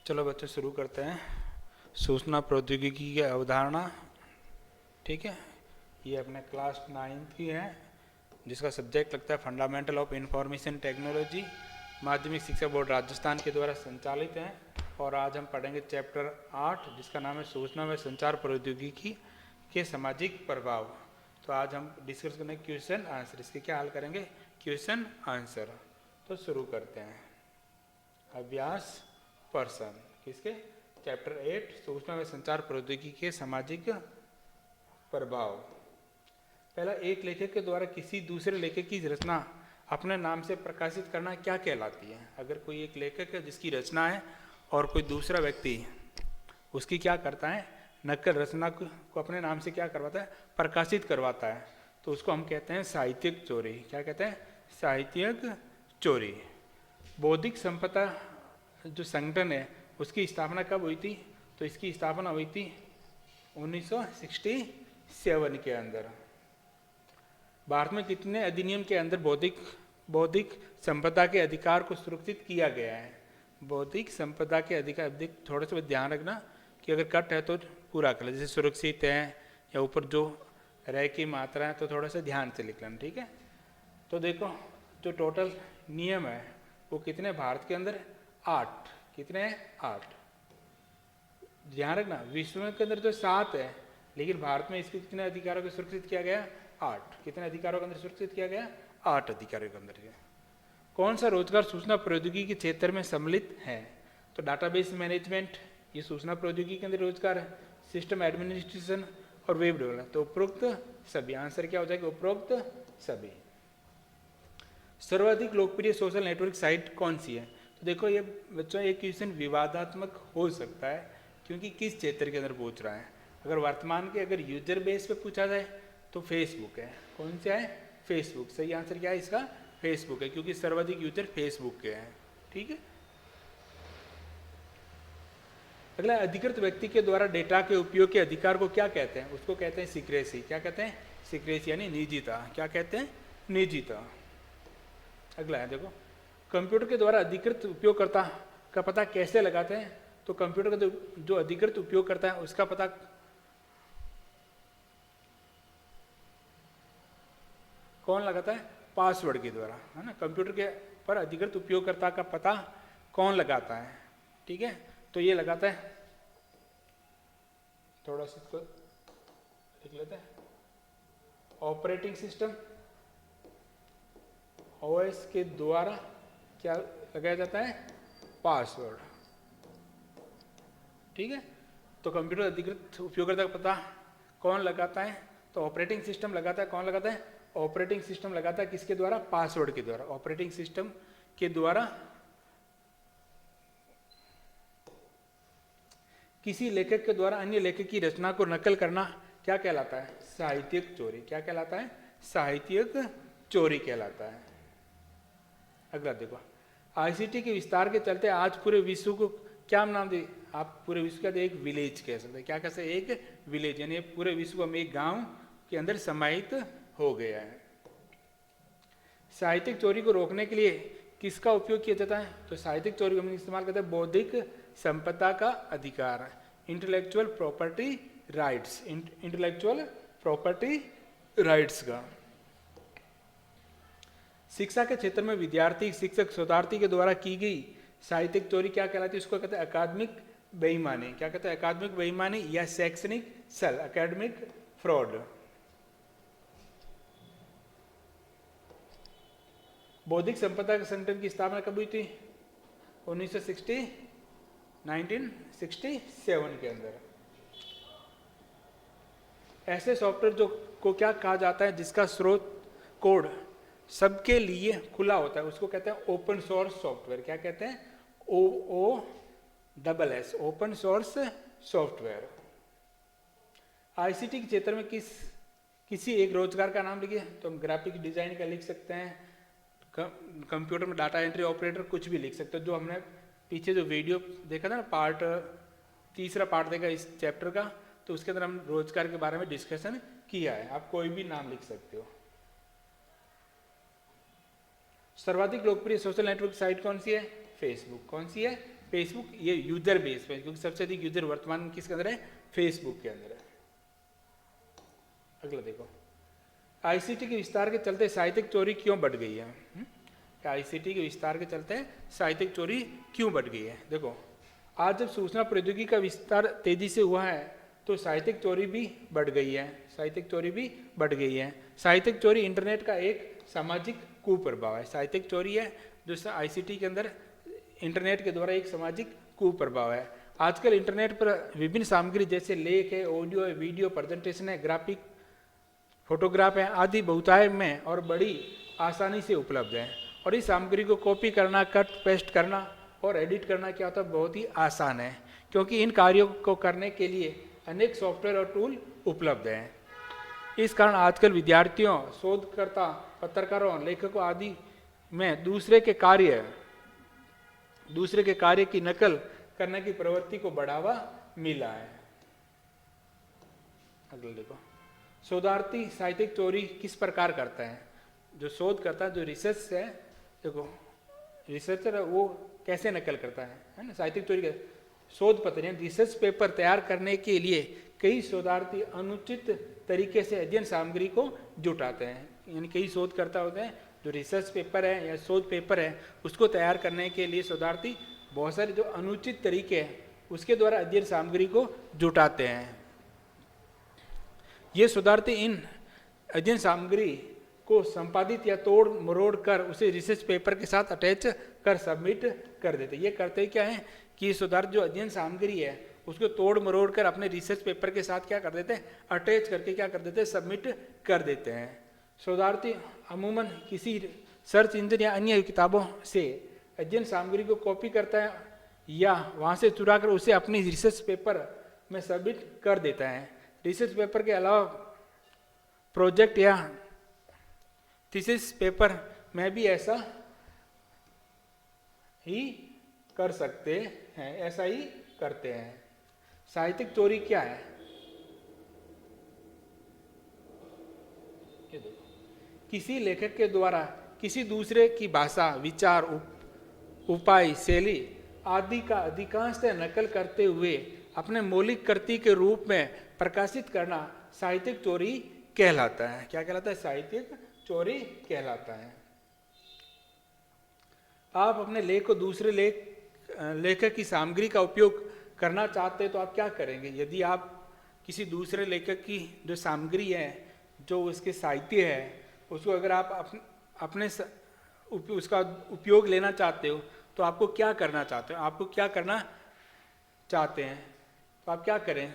चलो बच्चों शुरू करते हैं। सूचना प्रौद्योगिकी की अवधारणा, ठीक है। ये अपने क्लास 9th की है, जिसका सब्जेक्ट लगता है फंडामेंटल ऑफ इंफॉर्मेशन टेक्नोलॉजी। माध्यमिक शिक्षा बोर्ड राजस्थान के द्वारा संचालित है। और आज हम पढ़ेंगे चैप्टर 8, जिसका नाम है सूचना व संचार प्रौद्योगिकी के सामाजिक प्रभाव। तो आज हम डिस्कस करेंगे क्वेश्चन आंसर। इसके क्या हल करेंगे? Question answer. तो शुरू करते हैं। अभ्यास पर्सन किसके? चैप्टर 8 सूचना व संचार प्रौद्योगिकी के सामाजिक प्रभाव। पहला, एक लेखक के द्वारा किसी दूसरे लेखक की रचना अपने नाम से प्रकाशित करना क्या कहलाती है? अगर कोई एक लेखक है जिसकी रचना है और कोई दूसरा व्यक्ति उसकी क्या करता है, नकल रचना को अपने नाम से क्या करवाता है, प्रकाशित करवाता है, तो उसको हम कहते हैं साहित्यिक चोरी। क्या कहते हैं? साहित्यिक चोरी। बौद्धिक संपदा जो संगठन है उसकी स्थापना कब हुई थी? तो इसकी स्थापना हुई थी 1967 के अंदर। भारत में कितने अधिनियम के अंदर बौद्धिक संपदा के अधिकार को सुरक्षित किया गया है? बौद्धिक संपदा के अधिकार, थोड़ा सा ध्यान रखना कि अगर कट है तो पूरा कर ले, जैसे सुरक्षित है या ऊपर जो रह की मात्रा है तो थोड़ा सा ध्यान से लिख लेना, ठीक है। तो देखो जो टोटल नियम है वो कितने भारत के अंदर? 8। कितने हैं? 8। ध्यान रखना, विश्व में के अंदर तो 7 है, लेकिन भारत में इसके कितने अधिकारों को सुरक्षित किया गया? 8। कितने अधिकारों के अंदर सुरक्षित किया गया? 8 अधिकारों के अंदर। कौन सा रोजगार सूचना प्रौद्योगिकी के क्षेत्र में सम्मिलित है? तो डाटाबेस मैनेजमेंट ये सूचना प्रौद्योगिकी के अंदर रोजगार है। सिस्टम एडमिनिस्ट्रेशन और वेब डेवलपमेंट, तो उपरोक्त सभी। आंसर क्या हो जाएगा? उपरोक्त सभी। सर्वाधिक लोकप्रिय सोशल नेटवर्क साइट कौन सी है? तो देखो ये बच्चों एक क्वेश्चन विवादात्मक हो सकता है, क्योंकि किस क्षेत्र के अंदर पूछ रहा है। अगर वर्तमान के अगर यूजर बेस पे पूछा जाए तो फेसबुक है। कौन सा है? फेसबुक। सही आंसर क्या है इसका? फेसबुक है, क्योंकि सर्वाधिक यूजर फेसबुक के हैं, ठीक है। अगला, अधिकृत व्यक्ति के द्वारा डेटा के उपयोग के अधिकार को क्या कहते हैं? उसको कहते हैं सीक्रेसी। क्या कहते हैं? सीक्रेसी यानी निजीता। क्या कहते हैं? निजीता। अगला है देखो, कंप्यूटर के द्वारा अधिकृत उपयोगकर्ता का पता कैसे लगाते हैं? तो कंप्यूटर का जो अधिकृत उपयोग करता है उसका पता कौन लगाता है? पासवर्ड के द्वारा, है ना। कंप्यूटर के पर अधिकृत उपयोगकर्ता का पता कौन लगाता है? ठीक है, तो ये लगाता है, थोड़ा सा इसको लिख लेते हैं, ऑपरेटिंग सिस्टम ओएस के द्वारा क्या लगाया जाता है? पासवर्ड, ठीक है। तो कंप्यूटर अधिकृत उपयोगकर्ता का पता कौन लगाता है? तो ऑपरेटिंग सिस्टम लगाता है। कौन लगाता है? ऑपरेटिंग सिस्टम लगाता है। किसके द्वारा? पासवर्ड के द्वारा। ऑपरेटिंग सिस्टम के द्वारा किसी लेखक के द्वारा अन्य लेखक की रचना को नकल करना क्या कहलाता है? साहित्यिक चोरी। क्या कहलाता है? साहित्यिक चोरी कहलाता है। अगला देखो, आईसीटी के विस्तार के चलते आज पूरे विश्व को क्या नाम दे? आप पूरे विश्व का एक विलेज कह सकते हैं। क्या कह सकते हैं? एक विलेज, यानी पूरे विश्व को हम एक गांव के अंदर समाहित हो गया है। साहित्यिक चोरी को रोकने के लिए किसका उपयोग किया जाता है? तो साहित्यिक चोरी को हम इस्तेमाल करते हैं बौद्धिक संपदा का अधिकार, intellectual property rights, intellectual property rights का। शिक्षा के क्षेत्र में विद्यार्थी, शिक्षक, शोधार्थी के द्वारा की गई साहित्यिक चोरी क्या कहलाती है? उसको कहते हैं अकादमिक बेईमानी। क्या कहते हैं? अकादमिक बेईमानी या शैक्षणिक छल, अकेडमिक फ्रॉड। बौद्धिक संपदा के संगठन की स्थापना कब हुई थी? 1967 के अंदर। ऐसे सॉफ्टवेयर जो को क्या कहा जाता है जिसका स्रोत कोड सबके लिए खुला होता है, उसको कहते हैं ओपन सोर्स सॉफ्टवेयर। क्या कहते हैं? OOSS, open source software. ICT के क्षेत्र में किसी एक रोजगार का नाम लिखिए। तो हम ग्राफिक डिजाइन का लिख सकते हैं, कंप्यूटर में डाटा एंट्री ऑपरेटर, कुछ भी लिख सकते हो। जो हमने पीछे जो वीडियो देखा था ना, तीसरा पार्ट देखा इस चैप्टर का, तो उसके अंदर हम रोजगार के बारे में डिस्कशन किया है। आप कोई भी नाम लिख सकते हो। सर्वाधिक लोकप्रिय सोशल नेटवर्क साइट कौन सी है? फेसबुक। कौन सी है? फेसबुक ये यूजर बेस पे, क्योंकि सबसे अधिक यूजर वर्तमान में किसके अंदर है, फेसबुक के अंदर है। अगला देखो, आईसीटी के विस्तार के चलते साहित्यिक चोरी क्यों बढ़ गई है? आईसीटी के विस्तार के चलते साहित्यिक चोरी क्यों बढ़ गई है? देखो, आज जब सूचना प्रौद्योगिकी का विस्तार तेजी से हुआ है तो साहित्यिक चोरी भी बढ़ गई है, साहित्यिक चोरी भी बढ़ गई है। साहित्यिक चोरी इंटरनेट का एक सामाजिक कुप्रभाव है। साहित्यिक चोरी है जो आईसीटी के अंदर इंटरनेट के द्वारा एक सामाजिक कुप्रभाव है। आजकल इंटरनेट पर विभिन्न सामग्री जैसे लेख है, ऑडियो है, वीडियो, प्रेजेंटेशन है, ग्राफिक, फोटोग्राफ है आदि बहुतायत में और बड़ी आसानी से उपलब्ध है। और इस सामग्री को कॉपी करना, कट पेस्ट करना और एडिट करना क्या होता है, बहुत ही आसान है, क्योंकि इन कार्यों को करने के लिए अनेक सॉफ्टवेयर और टूल उपलब्ध हैं। इस कारण आजकल विद्यार्थियों, शोधकर्ता, पत्रकारों, लेखकों आदि में दूसरे के कार्य की नकल करने की प्रवृत्ति को बढ़ावा मिला है। अगला देखो, शोधार्थी साहित्यिक चोरी किस प्रकार करता है? जो शोध करता है, जो रिसर्च है, देखो रिसर्चर है, वो कैसे नकल करता है ना, साहित्यिक चोरी का शोध पत्र यानी रिसर्च पेपर तैयार करने के लिए कई शोधार्थी अनुचित तरीके से अध्ययन सामग्री को जुटाते हैं। यानी कई शोधकर्ता होते हैं जो रिसर्च पेपर है या शोध पेपर है उसको तैयार करने के लिए शोधार्थी बहुत सारे जो अनुचित तरीके हैं उसके द्वारा अध्ययन सामग्री को जुटाते हैं। ये शोधार्थी इन अध्ययन सामग्री को संपादित या तोड़ मरोड़ कर उसे रिसर्च पेपर के साथ अटैच कर सबमिट कर देते। ये करते क्या है कि शोधार्थी जो अध्ययन सामग्री है उसको तोड़ मरोड़ कर अपने रिसर्च पेपर के साथ क्या कर देते हैं, अटैच करके क्या कर देते हैं, सबमिट कर देते हैं। शोधार्थी अमूमन किसी सर्च इंजन या अन्य किताबों से अध्ययन सामग्री को कॉपी करता है या वहाँ से चुरा कर उसे अपनी रिसर्च पेपर में सबमिट कर देता है। रिसर्च पेपर के अलावा प्रोजेक्ट या थीसिस पेपर में भी ऐसा ही कर सकते हैं, ऐसा ही करते हैं। साहित्यिक चोरी क्या है? ये देखो, किसी लेखक के द्वारा किसी दूसरे की भाषा, विचार, उपाय, शैली आदि का अधिकांशतः नकल करते हुए अपने मौलिक कृति के रूप में प्रकाशित करना साहित्यिक चोरी कहलाता है। क्या कहलाता है? साहित्यिक चोरी कहलाता है। आप अपने लेख को दूसरे लेखक की सामग्री का उपयोग करना चाहते हैं तो आप क्या करेंगे? यदि आप किसी दूसरे लेखक की जो सामग्री है, जो उसके साहित्य है, उसको अगर आप अपने उसका उपयोग लेना चाहते हो तो आपको क्या करना चाहते हो? आपको क्या करना चाहते हैं तो आप क्या करें?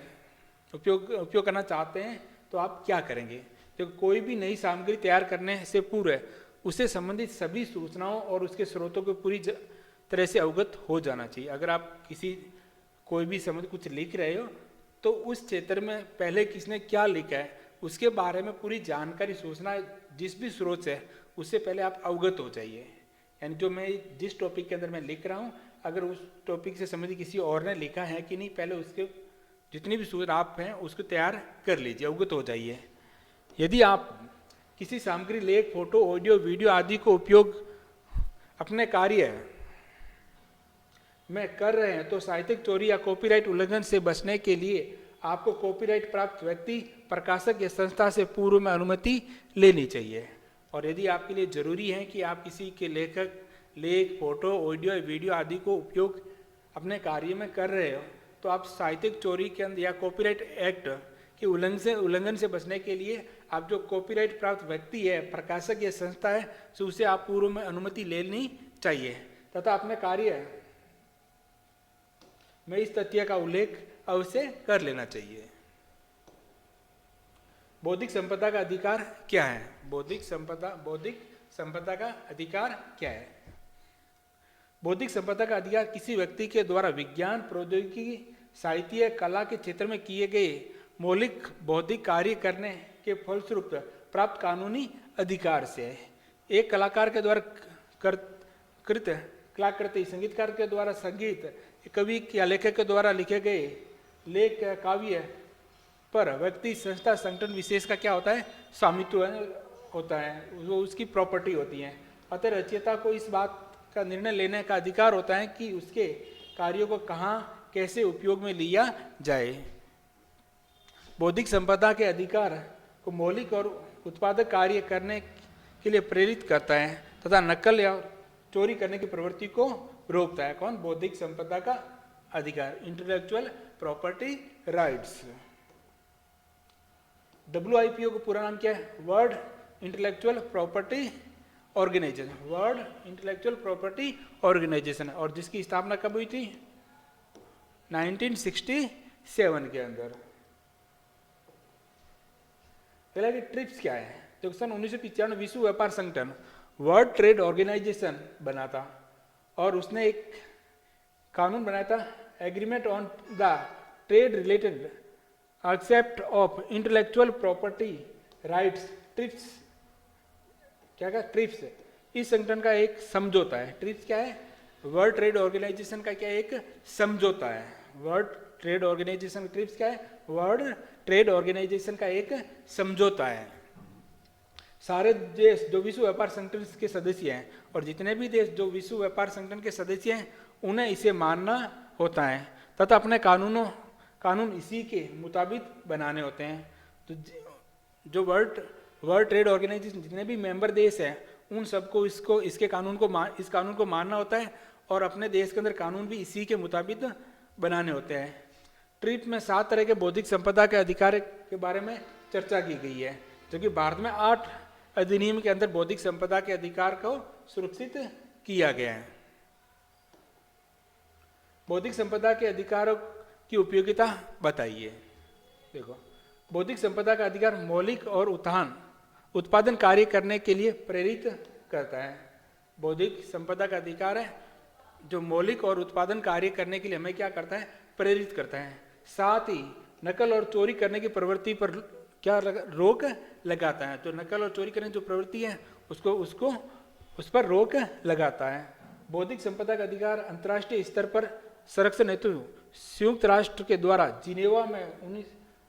उपयोग करना चाहते हैं तो आप क्या करेंगे? तो कोई भी नई सामग्री तैयार करने से पूर्व उससे संबंधित सभी सूचनाओं और उसके स्रोतों को पूरी तरह से अवगत हो जाना चाहिए। अगर आप कोई भी संबंधित कुछ लिख रहे हो तो उस क्षेत्र में पहले किसने क्या लिखा है उसके बारे में पूरी जानकारी, सूचना जिस भी स्रोत से है उससे पहले आप अवगत हो जाइए। यानी जो मैं जिस टॉपिक के अंदर मैं लिख रहा हूँ, अगर उस टॉपिक से संबंधित किसी और ने लिखा है कि नहीं, पहले उसके जितनी भी सूचना आप हैं उसको तैयार कर लीजिए, अवगत हो जाइए। यदि आप किसी सामग्री, लेख, फोटो, ऑडियो, वीडियो आदि को उपयोग अपने कार्य में कर रहे हैं तो साहित्यिक चोरी या कॉपीराइट उल्लंघन से बचने के लिए आपको कॉपीराइट प्राप्त व्यक्ति, प्रकाशक या संस्था से पूर्व में अनुमति लेनी चाहिए। और यदि आपके लिए जरूरी है कि आप किसी के लेख, फोटो, ऑडियो, वीडियो आदि को उपयोग अपने कार्य में कर रहे हो तो आप साहित्यिक चोरी के अंदर या कॉपीराइट एक्ट के उल्लंघन से बचने के लिए आप जो कॉपीराइट प्राप्त व्यक्ति है, प्रकाशक या संस्था है, तो उसे आप पूर्व में अनुमति लेनी चाहिए तथा अपने कार्य में इस तथ्य का उल्लेख अवश्य कर लेना चाहिए। बौद्धिक संपदा का अधिकार क्या है? बौद्धिक संपदा का अधिकार क्या है? बौद्धिक संपदा का अधिकार किसी व्यक्ति के द्वारा विज्ञान, प्रौद्योगिकी, साहित्य, कला के क्षेत्र में किए गए मौलिक बौद्धिक कार्य करने के फलस्वरूप प्राप्त कानूनी अधिकार से है। एक कलाकार के द्वारा कृत कलाकृति, संगीतकार के द्वारा संगीत, कवि या लेखक के द्वारा लिखे गए लेख, काव्य पर व्यक्ति, संस्था, संगठन विशेष का क्या होता है? स्वामित्व होता है, वो उसकी प्रॉपर्टी होती है। अतः रचयिता को इस बात का निर्णय लेने का अधिकार होता है कि उसके कार्यों को कहाँ कैसे उपयोग में लिया जाए। बौद्धिक संपदा के अधिकार को मौलिक और उत्पादक कार्य करने के लिए प्रेरित करता है तथा नकल या चोरी करने की प्रवृत्ति को रोकता है। कौन? बौद्धिक संपदा का अधिकार, इंटेलेक्चुअल प्रॉपर्टी राइट्स। WIPO का पूरा नाम क्या है? World intellectual property organisation, world intellectual property organisation, और जिसकी स्थापना कब हुई थी? 1967 के अंदर। पहला कि ट्रिप्स क्या है? तो सन 1995 विश्व व्यापार संगठन वर्ल्ड ट्रेड ऑर्गेनाइजेशन बना था और उसने एक कानून बनाया था, agreement on the trade related except of intellectual property rights, trips. क्या का? ट्रिप्स। इस संगठन का एक समझौता है। ट्रिप्स क्या है? वर्ल्ड ट्रेड ऑर्गेनाइजेशन का क्या एक समझौता है। वर्ल्ड ट्रेड ऑर्गेनाइजेशन, ट्रिप्स क्या है? वर्ल्ड ट्रेड ऑर्गेनाइजेशन का एक समझौता है। सारे देश जो विश्व व्यापार संगठन के सदस्य हैं और जितने भी देश जो विश्व व्यापार संगठन के सदस्य हैं उन्हें इसे मानना होता है तथा अपने कानून इसी के मुताबिक बनाने होते हैं। तो जो वर्ल्ड ट्रेड ऑर्गेनाइजेशन जितने भी मेंबर देश हैं उन सबको इस कानून को मानना होता है और अपने देश के अंदर कानून भी इसी के मुताबिक बनाने होते हैं। ट्रिप्स में 7 तरह के बौद्धिक संपदा के अधिकार के बारे में चर्चा की गई है, जबकि भारत में 8 अधिनियम के अंदर बौद्धिक संपदा के अधिकार को सुरक्षित किया गया है। बौद्धिक संपदा के अधिकारों की उपयोगिता बताइए। देखो, बौद्धिक संपदा का अधिकार मौलिक और उत्पादन कार्य करने के लिए प्रेरित करता है। बौद्धिक संपदा का अधिकार है जो मौलिक और उत्पादन कार्य करने के लिए हमें क्या करता है? प्रेरित करता है। साथ ही नकल और चोरी करने की प्रवृत्ति पर रोक लगाता है। तो नकल और चोरी करने की जो प्रवृत्ति है उस पर रोक लगाता है। बौद्धिक संपदा का अधिकार अंतर्राष्ट्रीय स्तर पर संरक्षण हेतु संयुक्त राष्ट्र के द्वारा जिनेवा में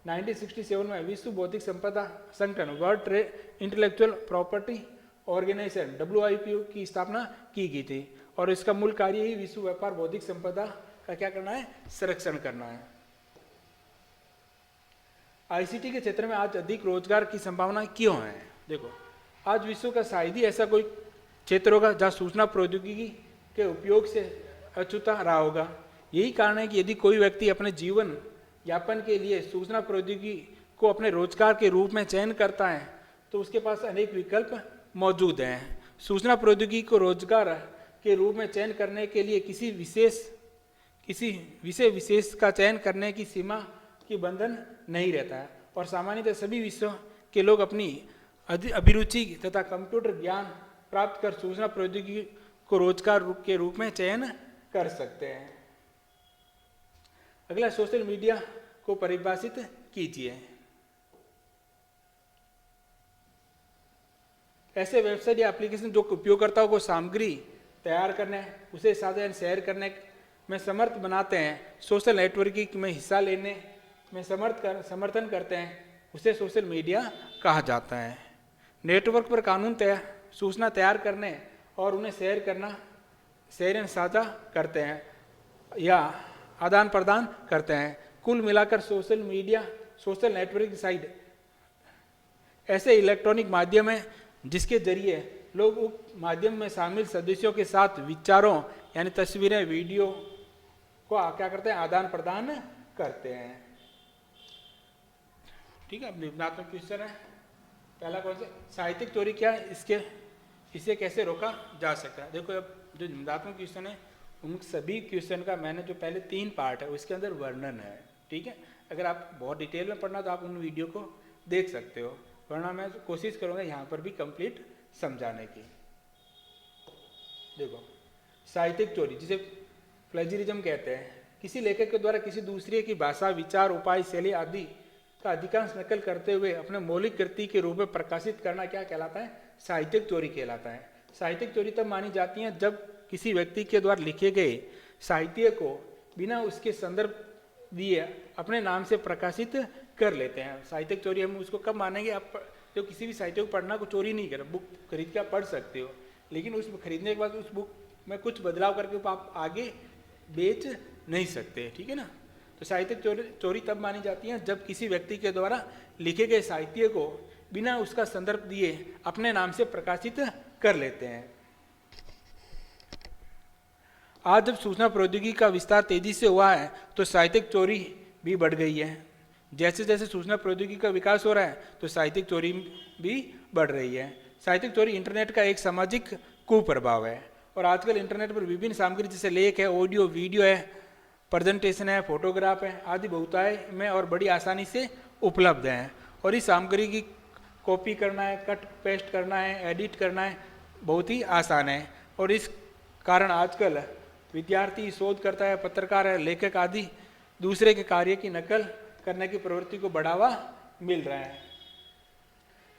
1967 में विश्व बौद्धिक संपदा संगठन world trade intellectual property organisation WIPO की स्थापना की गई थी और इसका मूल कार्य ही विश्व व्यापार बौद्धिक संपदा का क्या करना है? संरक्षण करना है। ICT के क्षेत्र में आज अधिक रोजगार की संभावना क्यों है? देखो, आज विश्व का शायद ही ऐसा कोई क्षेत्र होगा जहाँ सूचना प्रौद्योगिकी के उपयोग से अछूता रहा होगा। यही कारण है कि यदि कोई व्यक्ति अपने जीवन यापन के लिए सूचना प्रौद्योगिकी को अपने रोजगार के रूप में चयन करता है तो उसके पास अनेक विकल्प मौजूद हैं। सूचना प्रौद्योगिकी को रोजगार के रूप में चयन करने के लिए किसी विषय विशेष का चयन करने की सीमा की बंधन नहीं रहता है और सामान्यतः सभी विषयों के लोग अपनी अभिरुचि तथा कंप्यूटर ज्ञान प्राप्त कर सूचना प्रौद्योगिकी को रोजगार के रूप में चयन कर सकते हैं। अगला, सोशल मीडिया को परिभाषित कीजिए। ऐसे वेबसाइट या एप्लीकेशन जो उपयोगकर्ताओं को सामग्री तैयार करने, उसे साझा शेयर करने में समर्थ बनाते हैं, सोशल नेटवर्किंग में हिस्सा लेने में समर्थन करते हैं, उसे सोशल मीडिया कहा जाता है। नेटवर्क पर सूचना तैयार करने और उन्हें शेयर साझा करते हैं या आदान प्रदान करते हैं। कुल मिलाकर social media, social networking site ऐसे इलेक्ट्रॉनिक माध्यम है जिसके जरिए लोग उस माध्यम में शामिल सदस्यों के साथ विचारों यानी तस्वीरें, वीडियो को क्या करते हैं? आदान प्रदान करते हैं। ठीक है, निबंधात्मक क्वेश्चन है। पहला कौन सा? साहित्यिक चोरी क्या है, इसे कैसे रोका जा सकता है? देखो, अब जो निबंधात्मक क्वेश्चन है उन सभी क्वेश्चन का मैंने जो पहले 3 पार्ट है उसके अंदर वर्णन है। ठीक है, अगर आप बहुत डिटेल में पढ़ना तो आप उन वीडियो को देख सकते हो, वरना मैं कोशिश करूँगा यहाँ पर भी कंप्लीट समझाने की। देखो, साहित्यिक चोरी जिसे प्लेजरिज्म कहते हैं, किसी लेखक के द्वारा किसी दूसरे की भाषा, विचार, उपाय, शैली आदि का अधिकांश नकल करते हुए अपने मौलिक कृति के रूप में प्रकाशित करना क्या कहलाता है? साहित्यिक चोरी कहलाता है। साहित्यिक चोरी तब मानी जाती है जब किसी व्यक्ति के द्वारा लिखे गए साहित्य को बिना उसके संदर्भ दिए अपने नाम से प्रकाशित कर लेते हैं। साहित्यिक चोरी हम उसको कब मानेंगे? आप जो किसी भी साहित्य को पढ़ना को चोरी नहीं कर, बुक खरीद के आप पढ़ सकते हो, लेकिन उस खरीदने के बाद उस बुक में कुछ बदलाव करके आप आगे बेच नहीं सकते, ठीक है ना। तो साहित्यिक चोरी तब मानी जाती है जब किसी व्यक्ति के द्वारा लिखे गए साहित्य को बिना उसका संदर्भ दिए अपने नाम से प्रकाशित कर लेते हैं। आज जब सूचना प्रौद्योगिकी का विस्तार तेजी से हुआ है तो साहित्यिक चोरी भी बढ़ गई है। जैसे जैसे सूचना प्रौद्योगिकी का विकास हो रहा है तो साहित्यिक चोरी भी बढ़ रही है। साहित्यिक चोरी इंटरनेट का एक सामाजिक कुप्रभाव है और आजकल इंटरनेट पर विभिन्न सामग्री जैसे लेख है, ऑडियो वीडियो है, प्रेजेंटेशन है, फोटोग्राफ है आदि बहुतायत में और बड़ी आसानी से उपलब्ध हैं और इस सामग्री की कॉपी करना है, कट पेस्ट करना है, एडिट करना है बहुत ही आसान है और इस कारण आजकल विद्यार्थी, शोधकर्ता है, पत्रकार है, लेखक आदि दूसरे के कार्य की नकल करने की प्रवृत्ति को बढ़ावा मिल रहा है।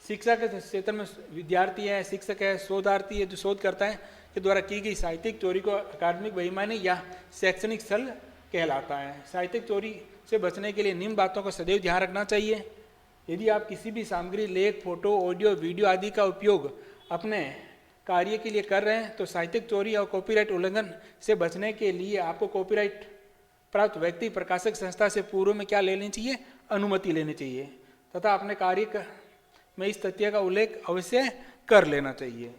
शिक्षा के क्षेत्र में विद्यार्थी है, शिक्षक है, शोधार्थी है जो शोध करता है के द्वारा की गई साहित्यिक चोरी को अकादमिक बेईमानी या शैक्षणिक छल कहलाता है। साहित्यिक चोरी से बचने के लिए निम्न बातों का सदैव ध्यान रखना चाहिए। यदि आप किसी भी सामग्री, लेख, फोटो, ऑडियो, वीडियो आदि का उपयोग अपने कार्य के लिए कर रहे हैं तो साहित्यिक चोरी और कॉपीराइट उल्लंघन से बचने के लिए आपको कॉपीराइट प्राप्त व्यक्ति, प्रकाशक संस्था से पूर्व में क्या लेनी चाहिए? अनुमति लेनी चाहिए तथा अपने कार्य में इस तथ्य का उल्लेख अवश्य कर लेना चाहिए।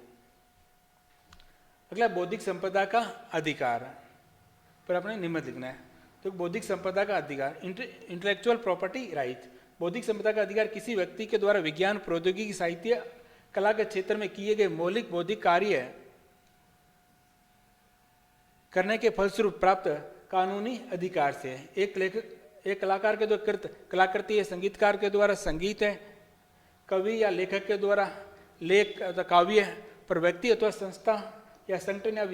अगला बौद्धिक संपदा का अधिकार पर अपने निम्न लिखना है। तो बौद्धिक संपदा का अधिकार, इंटेलेक्चुअल प्रॉपर्टी राइट। बौद्धिक संपदा का अधिकार किसी व्यक्ति के द्वारा विज्ञान, प्रौद्योगिकी, साहित्य, कला के क्षेत्र में किए गए मौलिक बौद्धिक कार्य करने के फलस्वरूप प्राप्त कानूनी अधिकार से। एक कलाकार के द्वारा कृत कलाकृति है, संगीतकार के द्वारा संगीत है, कवि या लेखक के द्वारा लेख अथवा काव्य है, पर व्यक्ति अथवा संस्था या संगठन या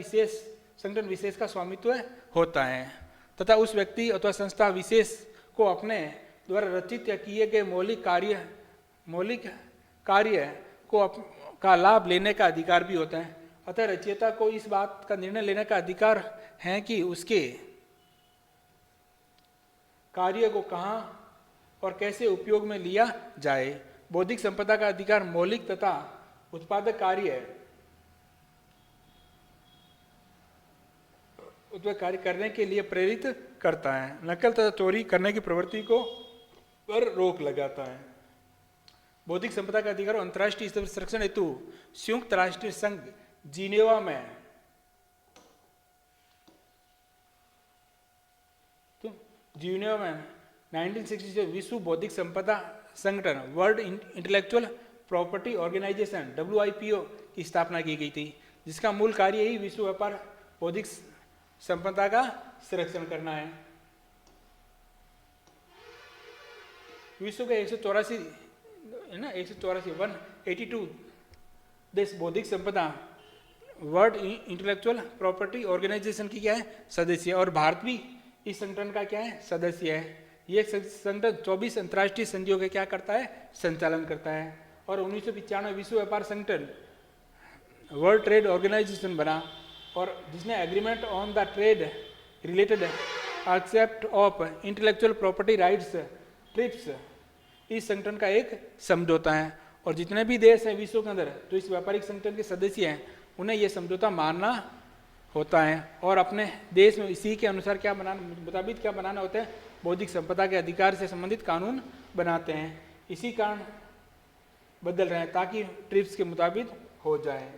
संगठन विशेष का स्वामित्व होता है तथा उस व्यक्ति अथवा संस्था विशेष को अपने द्वारा रचित या किए गए मौलिक कार्य का लाभ लेने का अधिकार भी होता है। अतः रचयिता को इस बात का निर्णय लेने का अधिकार है कि उसके कार्य को कहाँ और कैसे उपयोग में लिया जाए। बौद्धिक संपदा का अधिकार मौलिक तथा उत्पादक कार्य करने के लिए प्रेरित करता है। नकल तथा चोरी करने की प्रवृत्ति को पर रोक लगाता है। बौद्धिक संपदा का अधिकार अंतर्राष्ट्रीय स्तर पर संरक्षण हेतु संयुक्त राष्ट्र संघ जिनेवा में जिनेवा में 1966 विश्व बौद्धिक संपदा संगठन world intellectual property organisation WIPO की स्थापना की गई थी, जिसका मूल कार्य यही विश्व व्यापार बौद्धिक संपदा का संरक्षण करना है। विश्व के 184 है ना, 182 देश बौद्धिक संपदा वर्ल्ड इंटेलेक्चुअल प्रॉपर्टी ऑर्गेनाइजेशन की क्या है? सदस्य। और भारत भी इस संगठन का क्या है? सदस्य है। ये संगठन 24 अंतर्राष्ट्रीय संधियों के क्या करता है? संचालन करता है। और 1995 विश्व व्यापार संगठन वर्ल्ड ट्रेड ऑर्गेनाइजेशन बना और जिसने agreement on the trade related except of intellectual property rights trips इस संगठन का एक समझौता है। और जितने भी देश हैं विश्व के अंदर जो इस व्यापारिक संगठन के सदस्य हैं उन्हें यह समझौता मानना होता है और अपने देश में इसी के अनुसार क्या मुताबिक क्या बनाना होता है? बौद्धिक संपदा के अधिकार से संबंधित कानून बनाते हैं। इसी कारण बदल रहे हैं ताकि ट्रिप्स के मुताबिक हो जाए।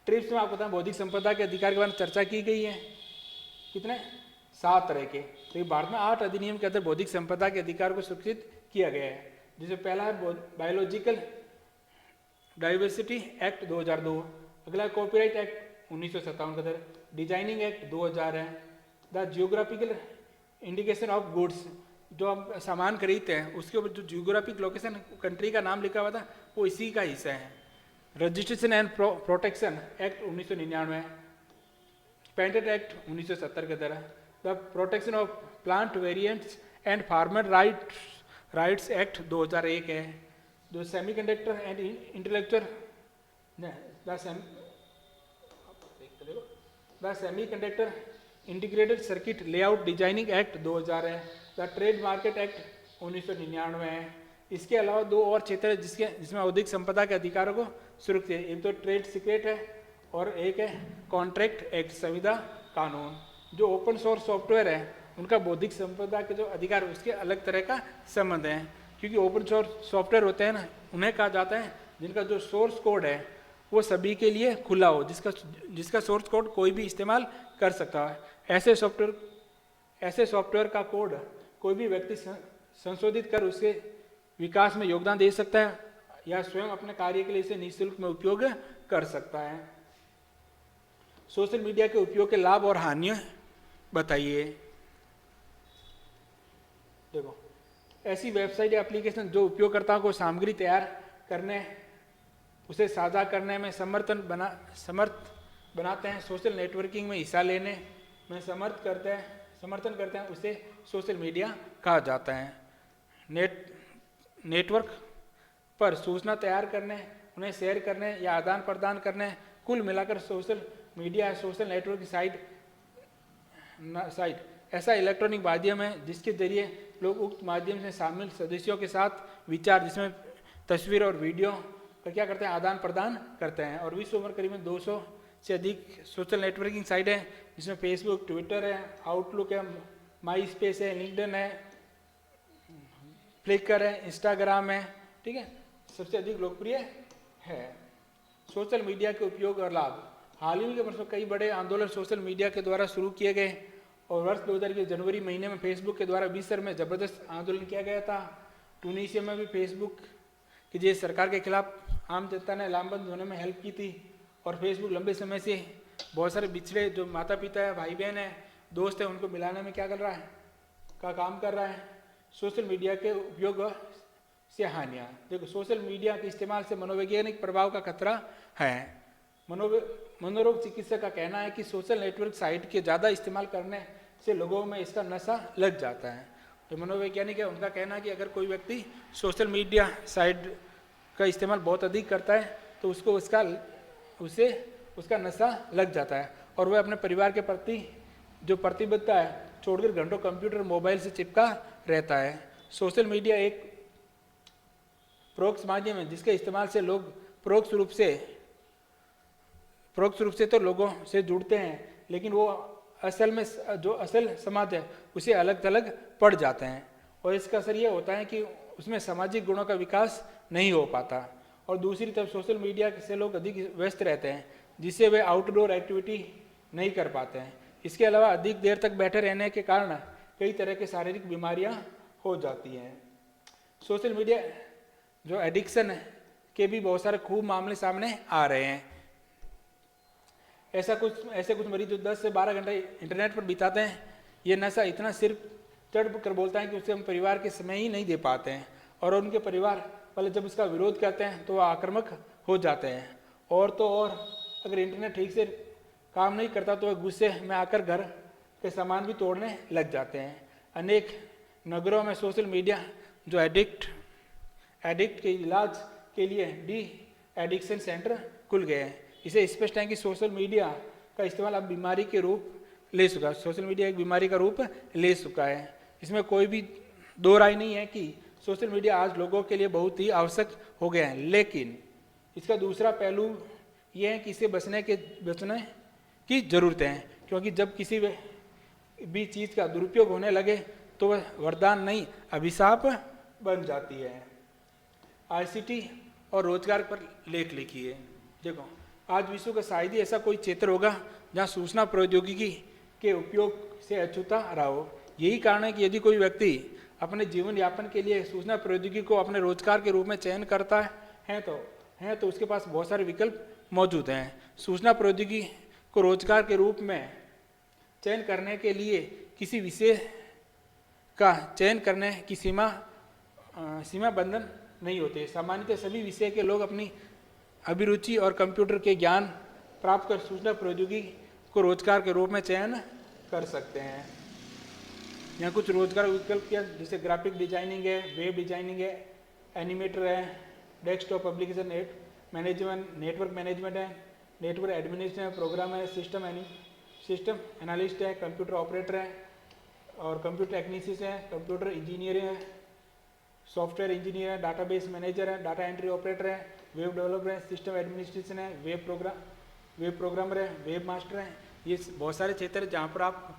ट्रिप्स में आपको बताएं बौद्धिक संपदा के अधिकार के बारे में चर्चा की गई है। कितने? 7 तरह के। तो भारत में 8 अधिनियम के अंदर बौद्धिक संपदा के अधिकार को सुरक्षित किया गया है, जिसमें पहला है बायोलॉजिकल डाइवर्सिटी एक्ट 2002, अगला कॉपीराइट एक्ट 1957 के अंदर, डिजाइनिंग एक्ट 2000 है, the geographical indication of goods जो हम सामान खरीदते हैं उसके ऊपर जो जियोग्राफिक लोकेशन कंट्री का नाम लिखा हुआ था वो इसी का हिस्सा है। Registration and protection act 1999, patent act 1970 के तरह, the protection of plant variants and farmer rights act 2001 है, जो semiconductor and intellectual the semiconductor integrated circuit layout designing act 2000 है, द ट्रेड मार्केट एक्ट 1999 है। इसके अलावा 2 और क्षेत्र है जिसमें बौद्धिक संपदा के अधिकारों को सुरक्षित है। एक तो ट्रेड सीक्रेट है और एक है कॉन्ट्रैक्ट एक्ट, संविदा कानून। जो ओपन सोर्स सॉफ्टवेयर है उनका बौद्धिक संपदा के जो अधिकार उसके अलग तरह का संबंध है, क्योंकि ओपन सोर्स सॉफ्टवेयर होते हैं ना, उन्हें कहा जाता है जिनका जो सोर्स कोड है वो सभी के लिए खुला हो, जिसका सोर्स कोड कोई भी इस्तेमाल कर सकता है। ऐसे सॉफ्टवेयर का कोड कोई भी व्यक्ति संशोधित कर उसके विकास में योगदान दे सकता है या स्वयं अपने कार्य के लिए इसे निःशुल्क में उपयोग कर सकता है। सोशल मीडिया के उपयोग के लाभ और हानि बताइए। देखो, ऐसी वेबसाइट या एप्लीकेशन जो उपयोगकर्ताओं को सामग्री तैयार करने, उसे साझा करने में समर्थ बनाते हैं, सोशल नेटवर्किंग में हिस्सा लेने में समर्थन करते हैं, उसे सोशल मीडिया कहा जाता है। नेटवर्क पर सूचना तैयार करने, उन्हें शेयर करने या आदान प्रदान करने, कुल मिलाकर social media social network site ऐसा इलेक्ट्रॉनिक माध्यम है जिसके जरिए लोग उक्त माध्यम से शामिल सदस्यों के साथ विचार, जिसमें तस्वीर और वीडियो का क्या करते हैं, आदान प्रदान करते हैं। और विश्व भर करीबन 200 से अधिक सोशल नेटवर्किंग साइट है, जिसमें फेसबुक, ट्विटर है, आउटलुक है, माई स्पेस है, लिंक्डइन है, फ्लिकर है, इंस्टाग्राम है, ठीक है, सबसे अधिक लोकप्रिय है। सोशल मीडिया के उपयोग और लाभ। हाल ही के वर्षों कई बड़े आंदोलन सोशल मीडिया के द्वारा शुरू किए गए और वर्ष 2000 के जनवरी महीने में फेसबुक के द्वारा मिस्र में जबरदस्त आंदोलन किया गया था। ट्यूनीशिया में भी फेसबुक की जिस सरकार के खिलाफ आम जनता ने लामबंद होने में हेल्प की थी। और फेसबुक लंबे समय से बहुत सारे बिछड़े जो माता पिता है, भाई बहन है, दोस्त है, उनको मिलाने में क्या कर रहा है, का काम कर रहा है। सोशल मीडिया के उपयोग से हानियाँ। देखो, सोशल मीडिया के इस्तेमाल से मनोवैज्ञानिक प्रभाव का खतरा है। मनोरोग चिकित्सक का कहना है कि सोशल नेटवर्क साइट के ज़्यादा इस्तेमाल करने से लोगों में इसका नशा लग जाता है। जो मनोवैज्ञानिक है उनका कहना है कि अगर कोई व्यक्ति सोशल मीडिया साइट का इस्तेमाल बहुत अधिक करता है तो उसे उसका नशा लग जाता है और वह अपने परिवार के प्रति जो प्रतिबद्धता है छोड़कर घंटों कंप्यूटर मोबाइल से चिपका रहता है। सोशल मीडिया एक परोक्ष माध्यम है जिसके इस्तेमाल से लोग परोक्ष रूप से तो लोगों से जुड़ते हैं, लेकिन वो असल में जो असल समाज है उसे अलग थलग पड़ जाते हैं। और इसका असर ये होता है कि उसमें सामाजिक गुणों का विकास नहीं हो पाता। और दूसरी तरफ सोशल मीडिया से लोग अधिक व्यस्त रहते हैं जिससे वे आउटडोर एक्टिविटी नहीं कर पाते हैं। इसके अलावा अधिक देर तक बैठे रहने के कारण कई तरह की शारीरिक बीमारियां हो जाती हैं। सोशल मीडिया जो एडिक्शन है के भी बहुत सारे खूब मामले सामने आ रहे हैं। ऐसे कुछ मरीज जो 10 से 12 घंटे इंटरनेट पर बिताते हैं, ये नशा इतना सिर्फ चढ़ कर बोलता है कि उसे हम परिवार के समय ही नहीं दे पाते हैं और उनके परिवार वाले जब उसका विरोध करते हैं तो वह आक्रामक हो जाते हैं। और तो और अगर इंटरनेट ठीक से काम नहीं करता तो वह गुस्से में आकर घर के सामान भी तोड़ने लग जाते हैं। अनेक नगरों में सोशल मीडिया जो एडिक्ट के इलाज के लिए डी एडिक्शन सेंटर खुल गए हैं। इसे स्पष्ट है कि सोशल मीडिया का इस्तेमाल अब बीमारी के रूप ले चुका है। सोशल मीडिया एक बीमारी का रूप ले चुका है। इसमें कोई भी दो राय नहीं है कि सोशल मीडिया आज लोगों के लिए बहुत ही आवश्यक हो गया है, लेकिन इसका दूसरा पहलू ये है कि इसे बचने की ज़रूरत है, क्योंकि जब किसी भी चीज़ का दुरुपयोग होने लगे तो वह वरदान नहीं अभिशाप बन जाती है। आईसीटी और रोजगार पर लेख लिखिए। देखो, आज विश्व का शायद ही ऐसा कोई क्षेत्र होगा जहाँ सूचना प्रौद्योगिकी के उपयोग से अछूता रहा हो। यही कारण है कि यदि कोई व्यक्ति अपने जीवन यापन के लिए सूचना प्रौद्योगिकी को अपने रोजगार के रूप में चयन करता है तो उसके पास बहुत सारे विकल्प मौजूद हैं। सूचना प्रौद्योगिकी को रोजगार के रूप में चयन करने के लिए किसी विषय का चयन करने की सीमा बंधन नहीं होते। सामान्यतः सभी विषय के लोग अपनी अभिरुचि और कंप्यूटर के ज्ञान प्राप्त कर सूचना प्रौद्योगिकी को रोजगार के रूप में चयन कर सकते हैं। यहाँ कुछ रोजगार विकल्प क्या, जैसे ग्राफिक डिजाइनिंग है, वेब डिजाइनिंग है, एनिमेटर है, desktop application management, network management है, नेटवर्क एडमिनिस्ट्रेशन प्रोग्राम है, सिस्टम एनालिस्ट है, कंप्यूटर ऑपरेटर है और कंप्यूटर टेक्नीशियन है, कंप्यूटर इंजीनियर है, सॉफ्टवेयर इंजीनियर है, डाटाबेस मैनेजर है, डाटा एंट्री ऑपरेटर है, वेब डेवलपर है, सिस्टम एडमिनिस्ट्रेशन है, वेब प्रोग्रामर है, वेब मास्टर है, ये बहुत सारे क्षेत्र हैं जहाँ पर आप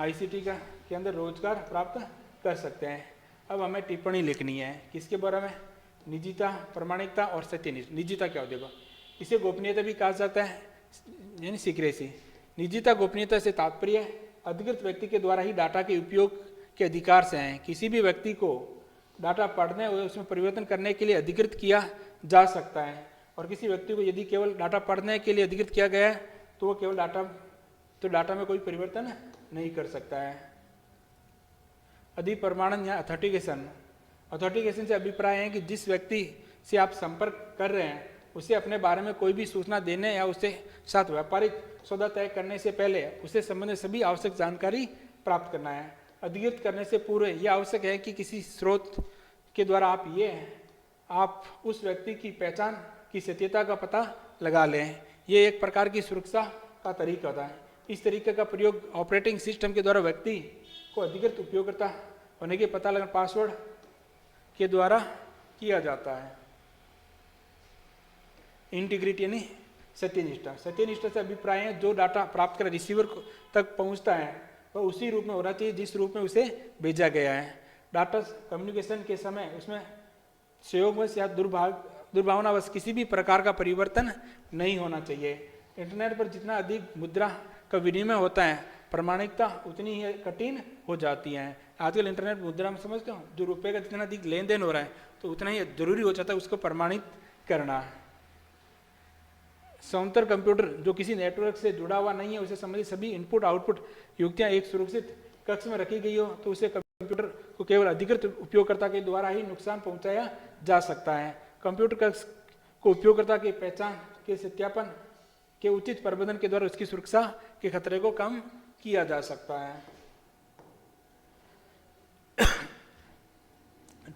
ICT का के अंदर रोजगार प्राप्त कर सकते हैं। अब हमें टिप्पणी लिखनी है किसके बारे में, निजता, प्रामाणिकता और सत्यनिष्ठा। निजता क्या होती है, इसे गोपनीयता भी कहा जाता है, यानी सीक्रेसी। निजता गोपनीयता से तात्पर्य अधिकृत व्यक्ति के द्वारा ही डाटा के उपयोग के अधिकार से हैं। किसी भी व्यक्ति को डाटा पढ़ने और उसमें परिवर्तन करने के लिए अधिकृत किया जा सकता है, और किसी व्यक्ति को यदि केवल डाटा पढ़ने के लिए अधिकृत किया गया है तो वो केवल डाटा में कोई परिवर्तन नहीं कर सकता है। अधिप्रमाणन या अथेंटिकेशन से अभिप्राय है कि जिस व्यक्ति से आप संपर्क कर रहे हैं उसे अपने बारे में कोई भी सूचना देने या उसके साथ व्यापारिक सौदा तय करने से पहले उसे संबंधित सभी आवश्यक जानकारी प्राप्त करना है। अधिकृत करने से पूर्व यह आवश्यक है कि किसी स्रोत के द्वारा आप उस व्यक्ति की पहचान की सत्यता का पता लगा लें। ये एक प्रकार की सुरक्षा का तरीका होता है। इस तरीके का प्रयोग ऑपरेटिंग सिस्टम के द्वारा व्यक्ति को अधिकृत उपयोगकर्ता होने के पता लगने पासवर्ड के द्वारा किया जाता है। इंटीग्रिटी यानी सत्यनिष्ठा से अभिप्राय है जो डाटा प्राप्त कर रिसीवर तक पहुंचता है वह उसी रूप में होना चाहिए जिस रूप में उसे भेजा गया है। डाटा कम्युनिकेशन के समय उसमें संयोगवश या दुर्भावनावश किसी भी प्रकार का परिवर्तन नहीं होना चाहिए। इंटरनेट पर जितना अधिक मुद्रा का विनिमय होता है प्रामाणिकता उतनी ही कठिन हो जाती है। आजकल इंटरनेट मुद्रा में समझते हो, जो रुपए का जितना अधिक लेन देन हो रहा है तो उतना ही जरूरी हो जाता है उसको प्रमाणित करना। समांतर कंप्यूटर जो किसी नेटवर्क से जुड़ा हुआ नहीं है उसे संबंधित सभी इनपुट आउटपुट युक्तियां एक सुरक्षित कक्ष में रखी गई हो तो उसे कंप्यूटर को केवल अधिकृत उपयोगकर्ता के द्वारा ही नुकसान पहुंचाया जा सकता है। कंप्यूटर कक्ष को उपयोगकर्ता की पहचान के सत्यापन के उचित प्रबंधन के द्वारा उसकी सुरक्षा के खतरे को कम किया जा सकता है।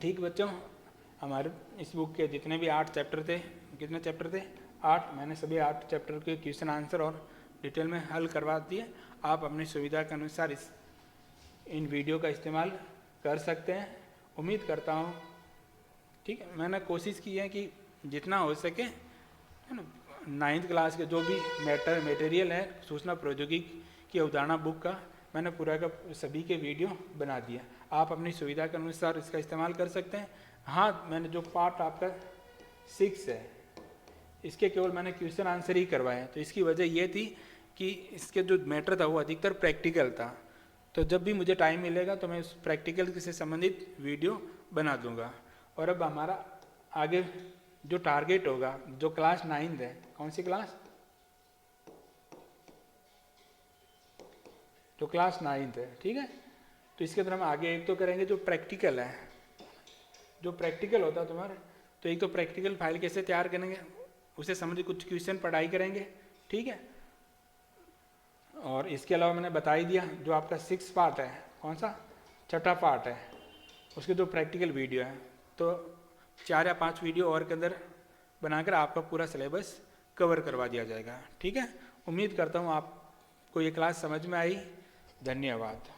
ठीक बच्चों, हमारे इस बुक के जितने भी 8 चैप्टर थे, कितने चैप्टर थे 8, मैंने सभी 8 चैप्टर के क्वेश्चन आंसर और डिटेल में हल करवा दिए। आप अपनी सुविधा के अनुसार इन वीडियो का इस्तेमाल कर सकते हैं, उम्मीद करता हूँ। ठीक है, मैंने कोशिश की है कि जितना हो सके है ना 9th क्लास के जो भी मटेरियल है सूचना प्रौद्योगिकी की अवधारणा बुक का मैंने पूरा का सभी के वीडियो बना दिया। आप अपनी सुविधा के अनुसार इसका इस्तेमाल कर सकते हैं। हाँ, मैंने जो पार्ट आपका 6 है इसके केवल मैंने क्वेश्चन आंसर ही करवाए, तो इसकी वजह ये थी कि इसके जो मैटर था वो अधिकतर प्रैक्टिकल था। तो जब भी मुझे टाइम मिलेगा तो मैं उस प्रैक्टिकल से संबंधित वीडियो बना दूंगा। और अब हमारा आगे जो टारगेट होगा, जो क्लास 9th है, कौन सी क्लास, जो क्लास 9th है, ठीक है। तो इसके अंदर हम आगे एक तो करेंगे जो प्रैक्टिकल है, जो प्रैक्टिकल होता है तुम्हारे, तो एक तो प्रैक्टिकल फाइल कैसे तैयार करेंगे उसे संबंधित कुछ क्वेश्चन पढ़ाई करेंगे, ठीक है। और इसके अलावा मैंने बता ही दिया जो आपका 6 पार्ट है, कौन सा, 6ठा पार्ट है, उसके जो प्रैक्टिकल वीडियो है, तो 4 या 5 वीडियो और के अंदर बनाकर आपका पूरा सिलेबस कवर करवा दिया जाएगा, ठीक है। उम्मीद करता हूँ आपको ये क्लास समझ में आई। धन्यवाद।